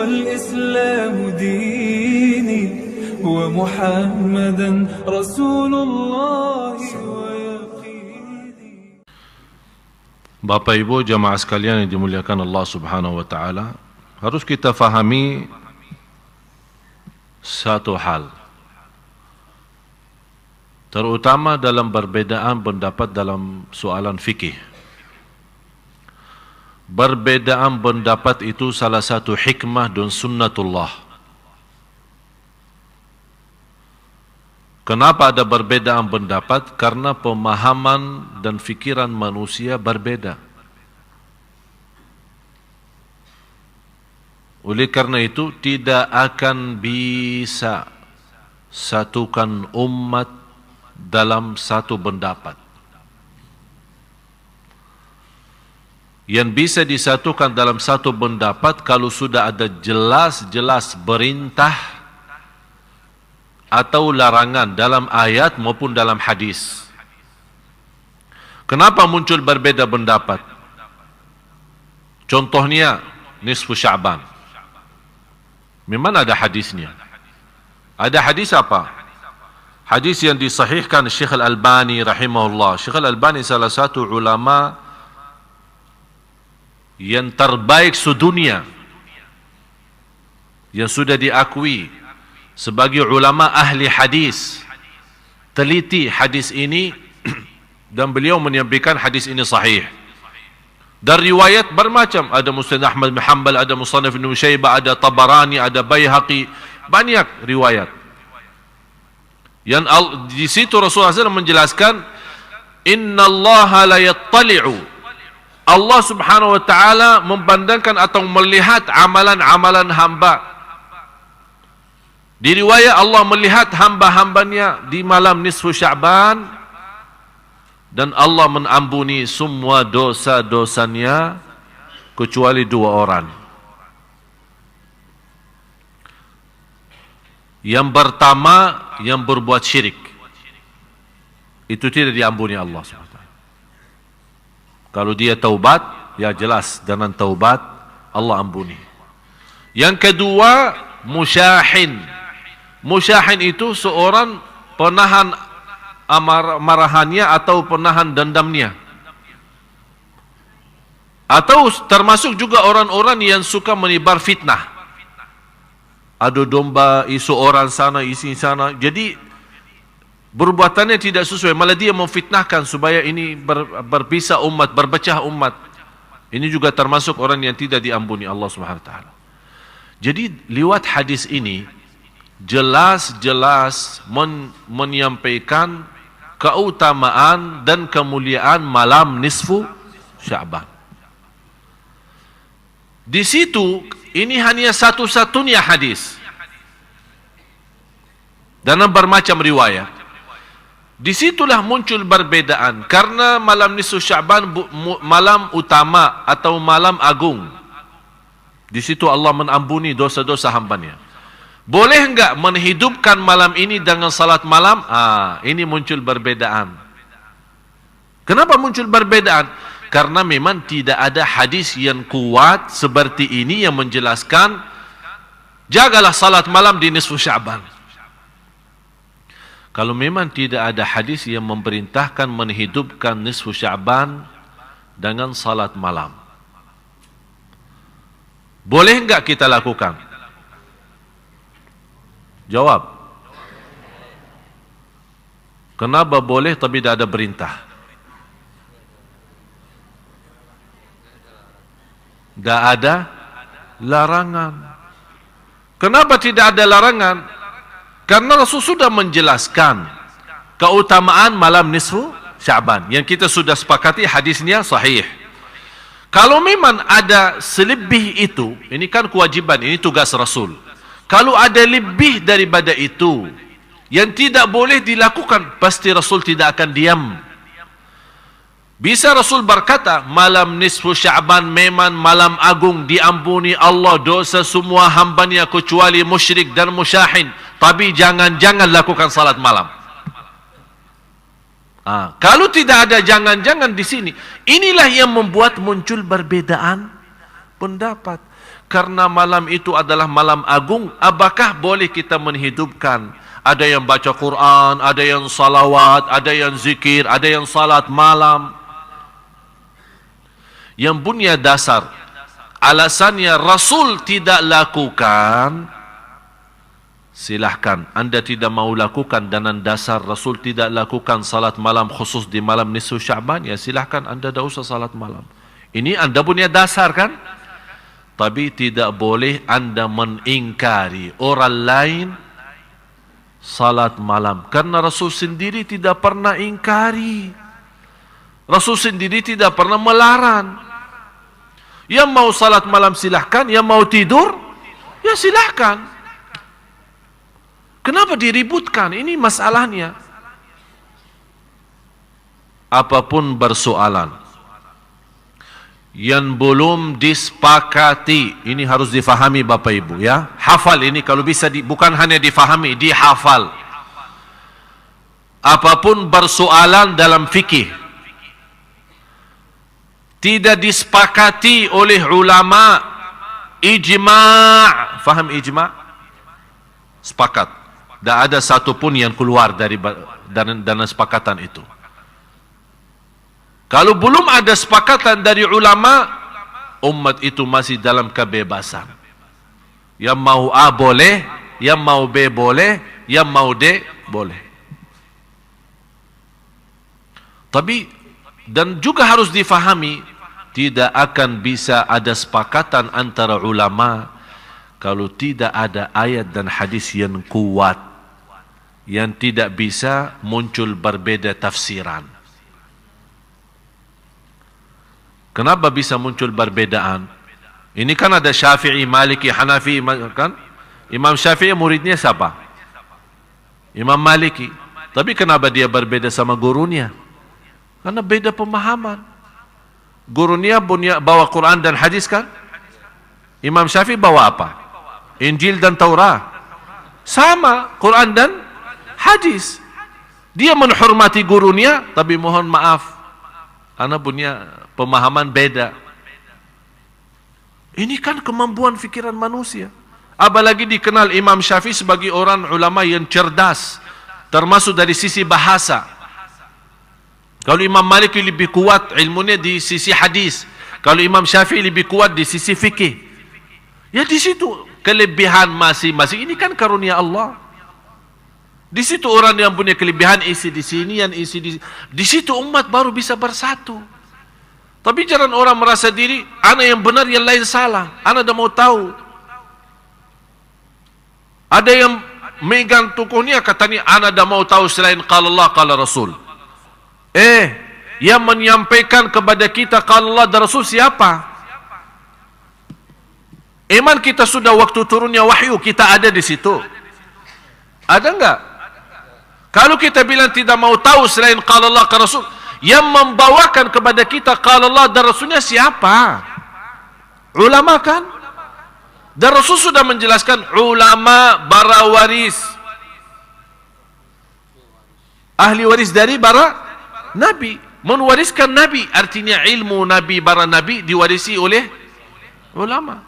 والإسلام ديني ومحمدا رسول الله ويقيني. Bapak Ibu jamaah sekalian yang dimuliakan Allah Subhanahu wa taala, harus kita fahami satu hal, terutama dalam perbedaan pendapat dalam soalan fikih. Perbedaan pendapat itu salah satu hikmah dan sunnatullah. Kenapa ada perbedaan pendapat? Karena pemahaman dan fikiran manusia berbeda. Oleh karena itu tidak akan bisa satukan umat dalam satu pendapat. Yang bisa disatukan dalam satu pendapat kalau sudah ada jelas-jelas perintah atau larangan dalam ayat maupun dalam hadis. Kenapa muncul berbeda pendapat? Contohnya nisfu Sya'ban. Memang ada hadisnya. Ada hadis apa? Hadis yang disahihkan Syekh Al-Albani rahimahullah. Syekh Al-Albani salah satu ulama yang terbaik sedunia, yang sudah diakui sebagai ulama ahli hadis, teliti hadis ini dan beliau menyampaikan hadis ini sahih. Dan riwayat bermacam, ada Musnad Ahmad bin Hanbal, ada Musannaf Ibn Syaibah, ada Tabarani, ada Baihaqi, banyak riwayat. Yang di situ Rasulullah SAW menjelaskan, Inna Allah la yattali'u, Allah Subhanahu wa taala memandangkan atau melihat amalan-amalan hamba. Di riwayat Allah melihat hamba-hambanya di malam nisfu Sya'ban, dan Allah mengampuni semua dosa-dosanya kecuali dua orang. Yang pertama, yang berbuat syirik, itu tidak diampuni Allah SWT. Kalau dia taubat, ya jelas dengan taubat Allah ampuni. Yang kedua, musyahin. Musyahin itu seorang penahan marahannya atau penahan dendamnya. Atau termasuk juga orang-orang yang suka menebar fitnah. Adu domba, isu orang sana, isi sana. Jadi perbuatannya tidak sesuai, malah dia memfitnahkan supaya ini berpisah umat, berpecah umat. Ini juga termasuk orang yang tidak diampuni Allah Subhanahu wa taala. Jadi lewat hadis ini jelas-jelas menyampaikan keutamaan dan kemuliaan malam nisfu Sya'ban. Di situ ini hanya satu-satunya hadis dalam bermacam riwayat. Disitulah muncul perbedaan, karena malam nisfu Sya'ban malam utama atau malam agung. Di situ Allah mengampuni dosa-dosa hambanya. Boleh enggak menghidupkan malam ini dengan salat malam? Ini muncul perbedaan. Kenapa muncul perbedaan? Karena memang tidak ada hadis yang kuat seperti ini yang menjelaskan jagalah salat malam di nisfu Sya'ban. Kalau memang tidak ada hadis yang memerintahkan menghidupkan nisfu Sya'ban dengan salat malam, boleh enggak kita lakukan? Jawab. Kenapa boleh tapi tidak ada perintah? Tidak ada larangan. Kenapa tidak ada larangan? Karena Rasul sudah menjelaskan keutamaan malam nisfu Sya'ban yang kita sudah sepakati hadisnya sahih. Kalau memang ada selebih itu, ini kan kewajiban, ini tugas Rasul. Kalau ada lebih daripada itu yang tidak boleh dilakukan, pasti Rasul tidak akan diam. Bisa Rasul berkata, malam nisfu Sya'ban memang malam agung, diampuni Allah dosa semua hambanya kecuali musyrik dan musyahin. Tapi jangan lakukan salat malam. Kalau tidak ada jangan-jangan di sini, inilah yang membuat muncul perbedaan pendapat. Karena malam itu adalah malam agung, apakah boleh kita menghidupkan? Ada yang baca Quran, ada yang salawat, ada yang zikir, ada yang salat malam. Yang punya dasar, alasannya Rasul tidak lakukan, silahkan. Anda tidak mau lakukan dengan dasar Rasul tidak lakukan salat malam khusus di malam nisfu Sya'ban, ya silahkan Anda tidak usah salat malam. Ini Anda punya dasar kan? Tapi tidak boleh Anda mengingkari orang lain salat malam. Karena Rasul sendiri tidak pernah ingkari. Rasul sendiri tidak pernah melarang. Yang mau salat malam silahkan, yang mau tidur, ya silahkan. Kenapa diributkan? Ini masalahnya. Apapun bersoalan yang belum disepakati, ini harus difahami Bapak Ibu ya. Hafal ini kalau bisa, bukan hanya difahami, dihafal. Apapun bersoalan dalam fikih tidak disepakati oleh ulama, ijma', faham ijma'? Sepakat. Tak ada satu pun yang keluar dari dana sepakatan itu. Kalau belum ada sepakatan dari ulama, umat itu masih dalam kebebasan. Yang mau A boleh, yang mau B boleh, yang mau D boleh. Tapi, dan juga harus difahami, tidak akan bisa ada sepakatan antara ulama kalau tidak ada ayat dan hadis yang kuat, yang tidak bisa muncul berbeda tafsiran. Kenapa bisa muncul perbedaan? Ini kan ada Syafi'i, Maliki, Hanafi, kan? Imam Syafi'i muridnya siapa? Imam Maliki. Tapi kenapa dia berbeda sama gurunya? Karena beda pemahaman. Gurunya bawa Quran dan hadis kan? Imam Syafi'i bawa apa? Injil dan Taurat. Sama, Quran dan hadis. Dia menghormati gurunya, tapi mohon maaf, karena punya pemahaman beda. Ini kan kemampuan fikiran manusia. Apalagi dikenal Imam Syafi'i sebagai orang ulama yang cerdas, termasuk dari sisi bahasa. Kalau Imam Malik lebih kuat ilmunya di sisi hadis, kalau Imam Syafi'i lebih kuat di sisi fikih. Ya di situ kelebihan masing-masing. Ini kan karunia Allah. Di situ orang yang punya kelebihan isi di sini, yang isi di sini. Di situ umat baru bisa bersatu. Tapi jangan orang merasa diri, ana yang benar, yang lain salah. Ana dah mau tahu. Ada yang megang tokohnya katanya, ana dah mau tahu selain qala Allah, qala Rasul. Yang menyampaikan kepada kita qala Allah dan Rasul siapa? Iman kita sudah waktu turunnya wahyu, kita ada di situ. Ada enggak? Kalau kita bilang tidak mau tahu selain qala Allah, qala Rasul, yang membawakan kepada kita qala Allah dan Rasulnya siapa? Ulama kan? Dan Rasul sudah menjelaskan ulama para waris, ahli waris dari para Nabi, mewariskan Nabi, artinya ilmu Nabi, para Nabi diwarisi oleh ulama.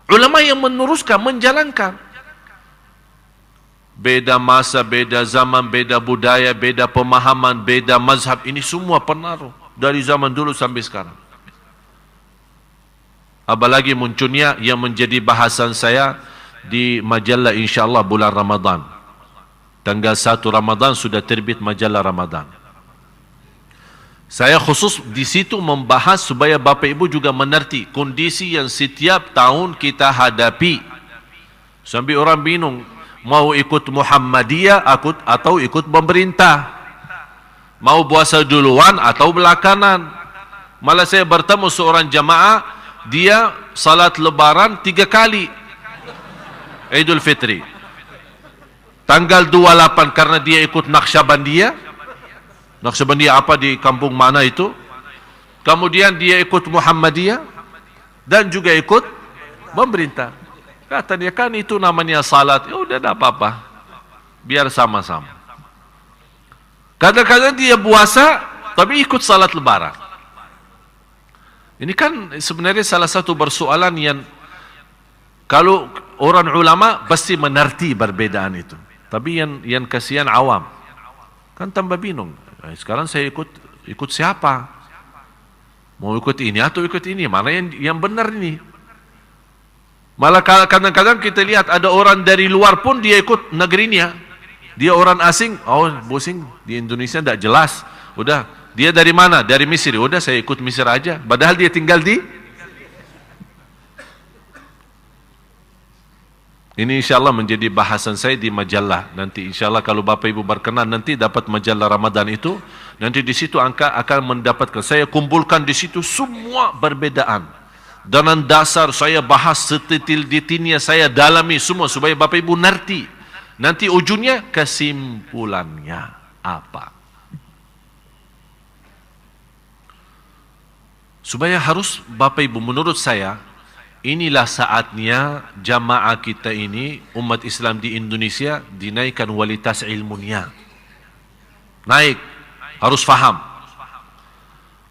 Ulama yang meneruskan, menjalankan. Beda masa, beda zaman, beda budaya, beda pemahaman, beda mazhab, ini semua pengaruh dari zaman dulu sampai sekarang. Apalagi munculnya yang menjadi bahasan saya di majalah insyaAllah bulan Ramadan. Tanggal 1 Ramadan sudah terbit majalah Ramadan. Saya khusus di situ membahas supaya Bapak Ibu juga mengerti kondisi yang setiap tahun kita hadapi. Sampai orang bingung, mau ikut Muhammadiyah atau ikut pemerintah, mau puasa duluan atau belakangan. Malah saya bertemu seorang jamaah, dia salat lebaran 3 kali, Idul Fitri. Tanggal 28 karena dia ikut Naqsyabandiyah. Naqsyabandiyah apa di kampung mana itu? Kemudian dia ikut Muhammadiyah dan juga ikut pemerintah. Kata dia, kan itu namanya salat. Ya udah, tidak apa-apa, biar sama-sama. Kadang-kadang dia puasa tapi ikut salat lebaran. Ini kan sebenarnya salah satu persoalan yang kalau orang ulama pasti mengerti perbedaan itu. Tapi yang kasihan awam. Kan tambah bingung. Sekarang saya ikut siapa? Mau ikut ini atau ikut ini? Mana yang benar ini? Malah kadang-kadang kita lihat ada orang dari luar pun dia ikut negerinya. Dia orang asing, pusing di Indonesia tidak jelas. Udah, dia dari mana? Dari Mesir. Udah, saya ikut Mesir aja. Padahal dia tinggal di. Ini insyaAllah menjadi bahasan saya di majalah. Nanti insyaAllah kalau Bapak Ibu berkenan nanti dapat majalah Ramadan itu. Nanti di situ akan mendapatkan. Saya kumpulkan di situ semua perbedaan. Dan dasar saya bahas sedetil-detilnya, saya dalami semua supaya Bapak Ibu ngerti. Nanti ujungnya kesimpulannya apa? Supaya harus Bapak Ibu menurut saya, inilah saatnya jamaah kita ini, umat Islam di Indonesia, dinaikkan kualitas ilmunya. Naik, harus faham.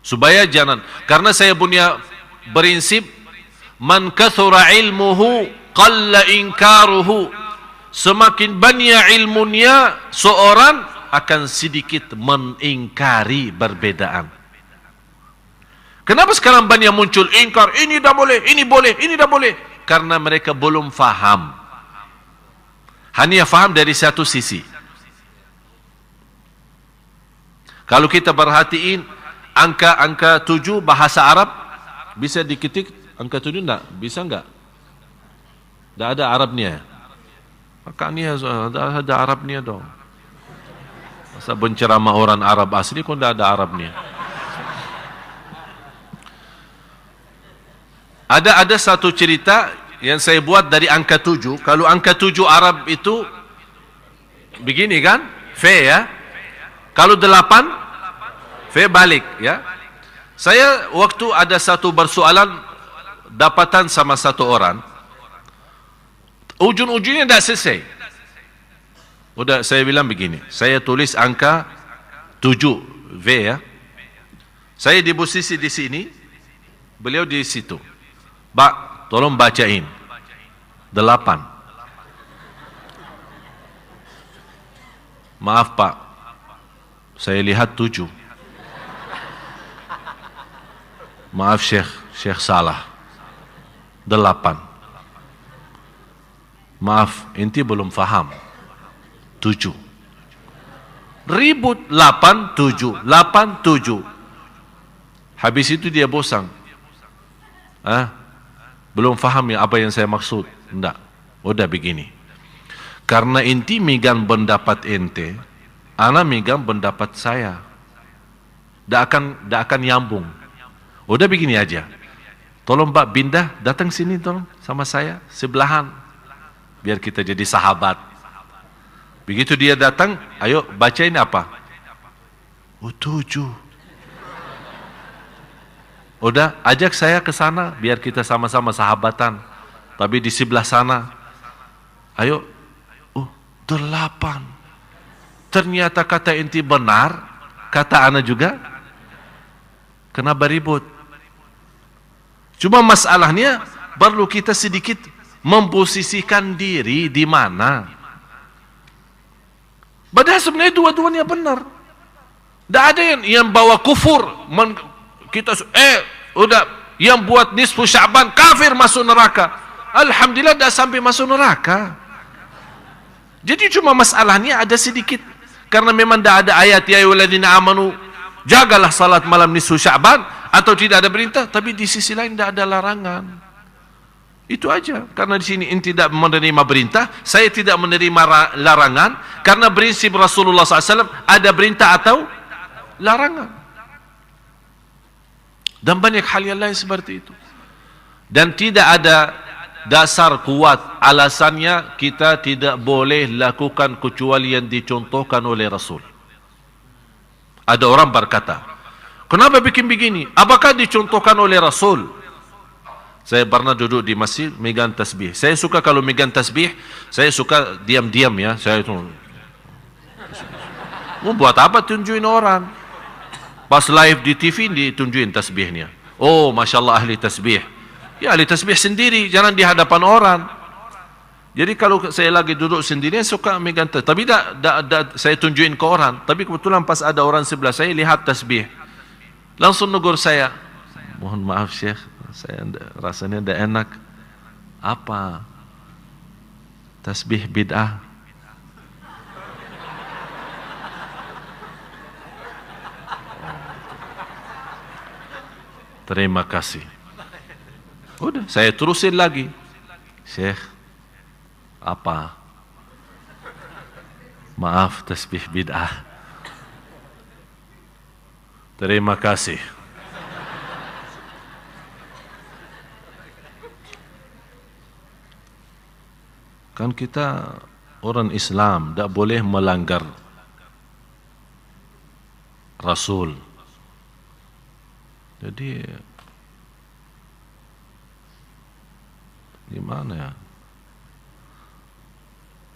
Supaya jangan, karena saya punya prinsip, man kathura ilmuhu, qalla inkaruhu. Semakin banyak ilmunya, seorang akan sedikit mengingkari perbedaan. Kenapa sekarang banyak muncul ingkar, ini dah boleh, ini boleh, ini dah boleh? Karena mereka belum faham. Hanya faham dari satu sisi. Kalau kita perhatiin angka 7 bahasa Arab, bisa diketik angka 7 enggak? Bisa enggak? Enggak ada Arabnya. Makanya ada Arabnya dong. Masa penceramah orang Arab asli kok enggak ada Arabnya? Ada satu cerita yang saya buat dari angka 7. Kalau angka 7 Arab itu begini kan? Fe ya. Kalau 8 Fe balik ya. Saya waktu ada satu persoalan dapatan sama satu orang. Ujung-ujungnya tidak selesai. Udah saya bilang begini, saya tulis angka 7 V ya. Saya di posisi di sini, beliau di situ. Pak, tolong bacain 8. Maaf Pak, saya lihat 7. Maaf Syekh salah. 8. Maaf, inti belum faham. 7. Ribut 8, 7. 8, 7. Habis itu dia bosan. Belum faham ya apa yang saya maksud. Enggak. Udah begini. Karena inti megang pendapat ente, ana megang pendapat saya. Ndak akan nyambung. Udah begini aja. Tolong Pak Bindah datang sini tolong sama saya sebelahan. Biar kita jadi sahabat. Begitu dia datang, ayo bacain apa? 7. Udah, ajak saya ke sana biar kita sama-sama sahabatan. Tapi di sebelah sana, ayo, 8. Ternyata kata inti benar, kata ana juga. Kenapa ribut? Cuma masalahnya perlu kita sedikit memposisikan diri di mana. Padahal sebenarnya dua-duanya benar. Tidak ada yang bawa kufur. Udah yang buat nisfu Sya'ban kafir masuk neraka. Alhamdulillah tidak sampai masuk neraka. Jadi cuma masalahnya ada sedikit. Karena memang tidak ada ayat ya ayyuhalladzina amanu jagalah salat malam nisfu Sya'ban atau tidak ada perintah, tapi di sisi lain tidak ada larangan. Itu aja. Karena di sini inti tidak menerima perintah, saya tidak menerima larangan. Karena prinsip Rasulullah SAW ada perintah atau larangan. Dan banyak hal yang lain seperti itu. Dan tidak ada dasar kuat alasannya kita tidak boleh lakukan kecuali yang dicontohkan oleh Rasul. Ada orang berkata, kenapa bikin begini? Apakah dicontohkan oleh Rasul? Saya pernah duduk di masjid megang tasbih. Saya suka kalau megang tasbih, saya suka diam-diam ya. Saya itu mau buat apa tunjukin orang? Pas live di TV ditunjukin tasbihnya. Oh, Masya Allah ahli tasbih. Ya ahli tasbih sendiri, jangan di hadapan orang. Jadi kalau saya lagi duduk sendiri, suka megang tasbih. Tapi saya tunjukin ke orang. Tapi kebetulan pas ada orang sebelah saya, lihat tasbih. Langsung negur saya. Mohon maaf Syekh, saya rasanya tidak enak. Apa? Tasbih bid'ah. Terima kasih. Udah, saya terusin lagi. Syekh, apa? Maaf, tasbih bid'ah. Terima kasih. Kan kita orang Islam, tak boleh melanggar Rasul. Jadi gimana ya?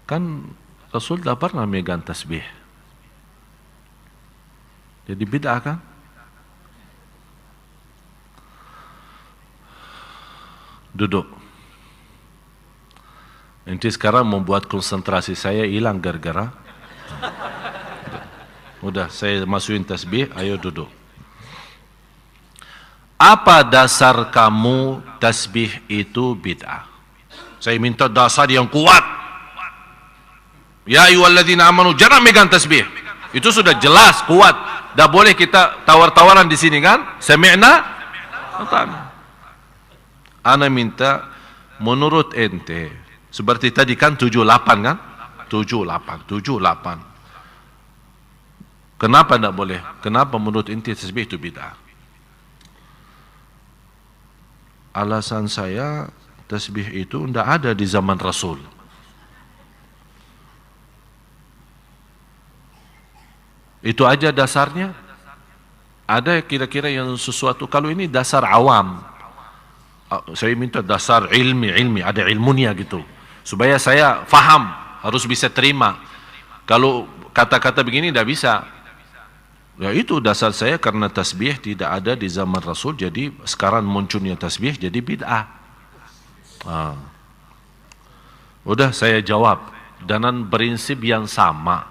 Kan Rasul tak pernah megang tasbih. Jadi bid'ah kan? Duduk. Nanti sekarang membuat konsentrasi saya hilang gara-gara. Udah, saya masukin tasbih, ayo duduk. Apa dasar kamu tasbih itu bid'ah? Saya minta dasar yang kuat. Ya ayyuhalladzina amanu, jangan megang tasbih. Itu sudah jelas, kuat. Dah boleh kita tawar-tawaran di sini kan? Sami'na? Ana minta menurut ente, seperti tadi kan 78 kan? 78. Kenapa tidak boleh? Kenapa menurut ente tasbih itu bid'ah? Alasan saya, tasbih itu tidak ada di zaman Rasul. Itu aja dasarnya. Ada kira-kira yang sesuatu, kalau ini dasar awam. Saya minta dasar ilmi, ada ilmunya gitu. Supaya saya faham, harus bisa terima. Kalau kata-kata begini tidak bisa. Ya itu dasar saya, karena tasbih tidak ada di zaman Rasul, jadi sekarang munculnya tasbih jadi bid'ah. Udah saya jawab dengan prinsip yang sama.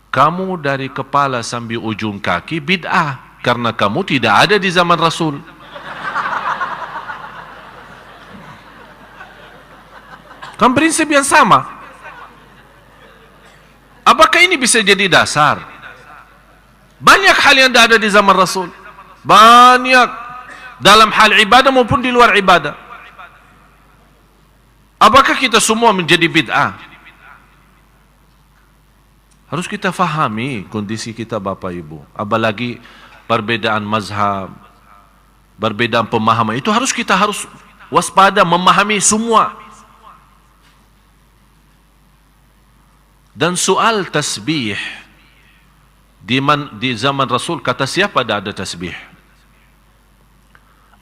Kamu dari kepala sampai ujung kaki bid'ah, karena kamu tidak ada di zaman Rasul. Kan prinsip yang sama. Apakah ini bisa jadi dasar? Banyak hal yang tidak ada di zaman Rasul. Banyak. Dalam hal ibadah maupun di luar ibadah. Apakah kita semua menjadi bid'ah? Harus kita fahami kondisi kita Bapak Ibu. Apalagi perbedaan mazhab, perbedaan pemahaman. Itu kita harus waspada, memahami semua. Dan soal tasbih, di zaman Rasul, kata siapa ada tasbih?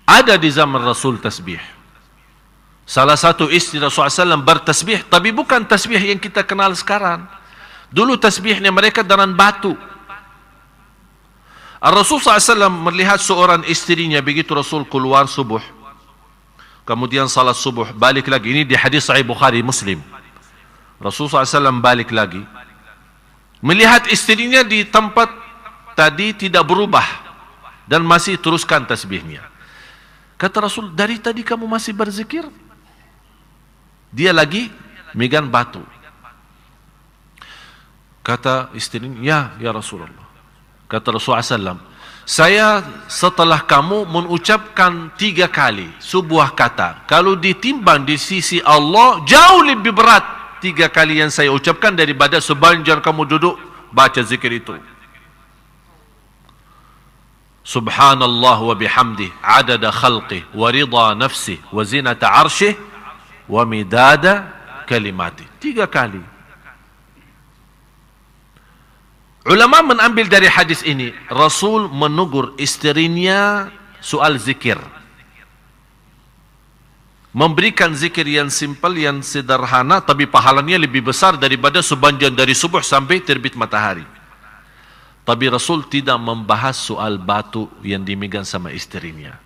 Ada di zaman Rasul tasbih. Salah satu istri Rasulullah SAW bertasbih, tapi bukan tasbih yang kita kenal sekarang. Dulu tasbihnya mereka dengan batu. Rasulullah SAW melihat seorang istrinya, begitu Rasul keluar subuh, kemudian salat subuh, balik lagi. Ini di hadis Sahih Bukhari Muslim. Rasulullah SAW balik lagi, melihat istrinya di tempat tadi tidak berubah dan masih teruskan tasbihnya. Kata Rasul, dari tadi kamu masih berzikir? Dia lagi megang batu. Kata istrinya, ya Rasulullah. Kata Rasulullah SAW, saya setelah kamu mengucapkan 3 kali sebuah kata, kalau ditimbang di sisi Allah jauh lebih berat 3 kali yang saya ucapkan daripada sepanjang kamu duduk baca zikir itu. Subhanallah wa bihamdih adada khalqih wa ridha nafsih wa zinata arshih wa midada kalimatih. 3 kali. Ulama menambil dari hadis ini, Rasul menegur istrinya soal zikir. Memberikan zikir yang simpel, yang sederhana, tapi pahalanya lebih besar daripada sepanjang dari subuh sampai terbit matahari. Tapi Rasul tidak membahas soal batu yang dimegang sama istrinya.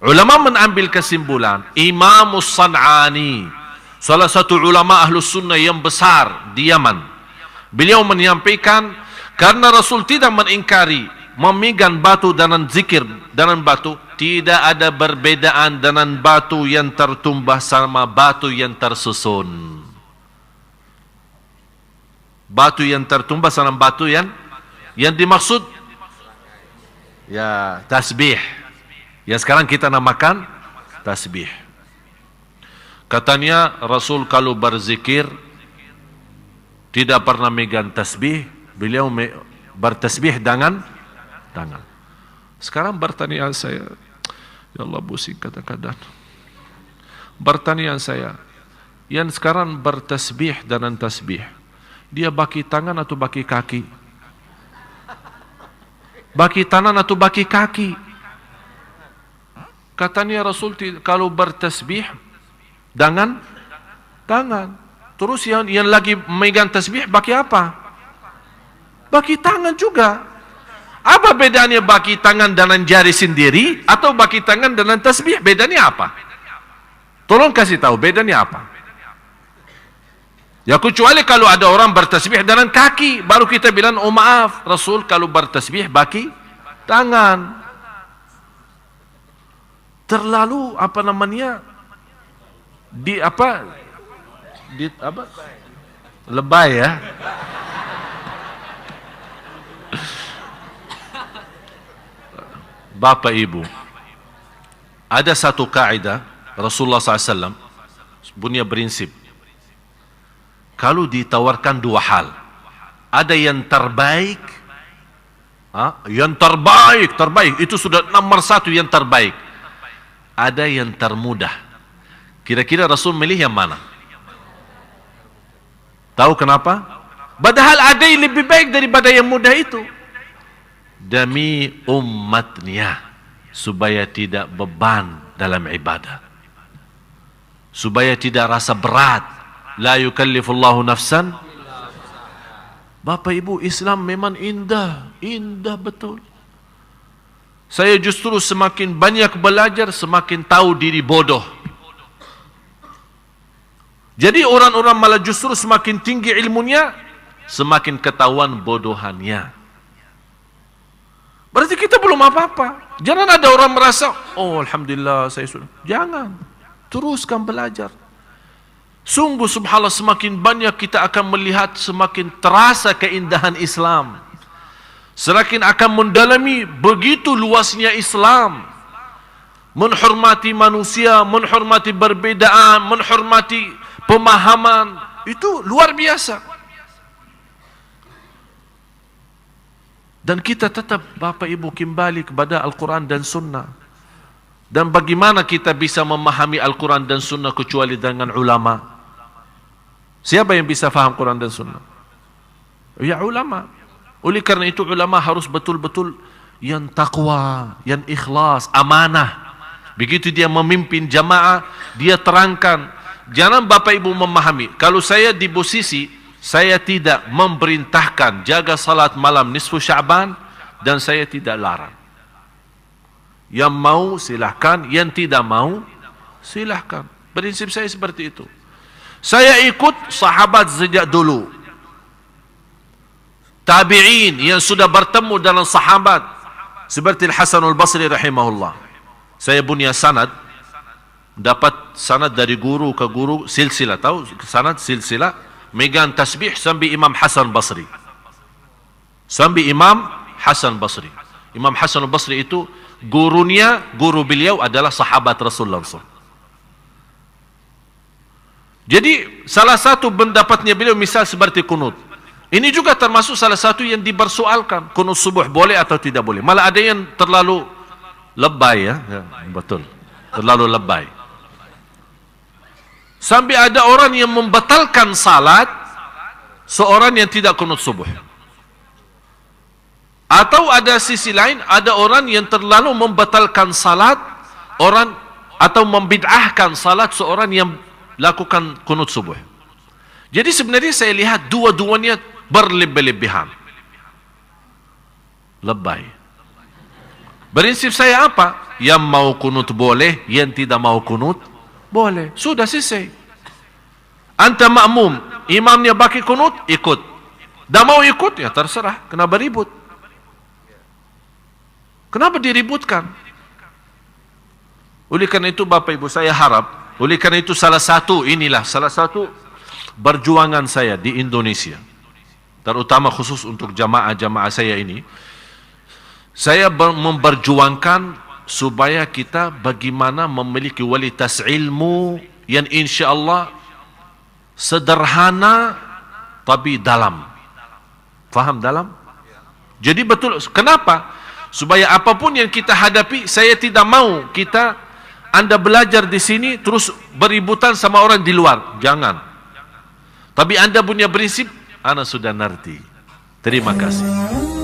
Ulama mengambil kesimpulan, Imam San'ani, salah satu ulama Ahlus Sunnah yang besar di Yaman, beliau menyampaikan, karena Rasul tidak mengingkari memegang batu dan zikir dengan batu, tidak ada perbedaan dengan batu yang tertumbah sama batu yang tersusun. Batu yang tertumbah sama batu yang dimaksud ya tasbih. Yang sekarang kita namakan tasbih. Katanya Rasul kalau berzikir tidak pernah megang tasbih, beliau bertasbih dengan tangan. Sekarang bertanya saya, ya Allah pusing kadang-kadang. Bertanya saya, yang sekarang bertasbih dengan tasbih, dia baki tangan atau baki kaki? Baki tangan atau baki kaki? Katanya Rasul kalau bertasbih dengan tangan. Terus yang lagi memegang tasbih baki apa? Baki tangan juga. Apa bedanya baki tangan dengan jari sendiri atau baki tangan dengan tasbih? Bedanya apa? Tolong kasih tahu bedanya apa? Ya kecuali kalau ada orang bertasbih dengan kaki, baru kita bilang oh maaf, Rasul kalau bertasbih baki tangan. Terlalu apa namanya lebay ya. Bapak Ibu, ada satu kaidah Rasulullah SAW punya prinsip. Kalau ditawarkan dua hal, ada yang terbaik, terbaik itu sudah nomor satu yang terbaik. Ada yang termudah. Kira-kira Rasul milih yang mana? Tahu kenapa? Padahal ada yang lebih baik daripada yang mudah itu. Demi umatnya, supaya tidak beban dalam ibadah, supaya tidak rasa berat. La yukallifullahu nafsan. Bapak Ibu, Islam memang indah, indah betul. Saya justru semakin banyak belajar, semakin tahu diri bodoh. Jadi orang-orang malah justru semakin tinggi ilmunya, semakin ketahuan bodohannya. Berarti kita belum apa-apa. Jangan ada orang merasa, oh Alhamdulillah saya sudah. Jangan. Teruskan belajar. Sungguh subhanallah, semakin banyak kita akan melihat, semakin terasa keindahan Islam. Semakin akan mendalami begitu luasnya Islam. Menghormati manusia, menghormati perbedaan, menghormati pemahaman. Itu luar biasa. Dan kita tetap Bapak Ibu kembali kepada Al-Quran dan Sunnah. Dan bagaimana kita bisa memahami Al-Quran dan Sunnah kecuali dengan ulama? Siapa yang bisa faham Quran dan Sunnah? Ya ulama. Oleh karena itu ulama harus betul-betul yang takwa, yang ikhlas, amanah. Begitu dia memimpin jamaah, dia terangkan. Jangan Bapak Ibu memahami, kalau saya di posisi, saya tidak memerintahkan jaga salat malam nisfu Sya'ban, dan saya tidak larang. Yang mau silahkan, yang tidak mau silahkan. Prinsip saya seperti itu. Saya ikut sahabat sejak dulu, tabi'in yang sudah bertemu dengan sahabat seperti Al-Hasan Al-Basri rahimahullah. Saya punya sanad, dapat sanad dari guru ke guru, silsilah. Tahu sanad silsilah? Megang tasbih sampai Imam Hasan Basri. Sampai Imam Hasan Basri. Imam Hasan Basri itu gurunya, guru beliau adalah sahabat Rasulullah SAW. Jadi salah satu pendapatnya beliau misal seperti kunut. Ini juga termasuk salah satu yang dipersoalkan. Kunut subuh boleh atau tidak boleh. Malah ada yang terlalu lebay ya. Betul. Terlalu lebay. Sampai ada orang yang membatalkan salat seorang yang tidak kunut subuh. Atau ada sisi lain, ada orang yang terlalu membatalkan salat orang atau membid'ahkan salat seorang yang lakukan kunut subuh. Jadi sebenarnya saya lihat dua-duanya berlebih-lebihan. Lebay. Prinsip saya apa? Yang mau kunut boleh, yang tidak mau kunut boleh. Sudah selesai. Anta makmum, imamnya bagi kunut, ikut. Dah mau ikut, ya terserah. Kenapa ribut? Kenapa diributkan? Oleh karena itu Bapak Ibu saya harap, oleh karena itu salah satu perjuangan saya di Indonesia, terutama khusus untuk jamaah-jamaah saya ini, saya memperjuangkan supaya kita bagaimana memiliki kualitas ilmu yang insya Allah sederhana tapi dalam. Faham dalam? Jadi betul. Kenapa? Supaya apapun yang kita hadapi, saya tidak mau Anda belajar di sini terus beributan sama orang di luar. Jangan. Tapi Anda punya prinsip, Anda sudah ngerti. Terima kasih.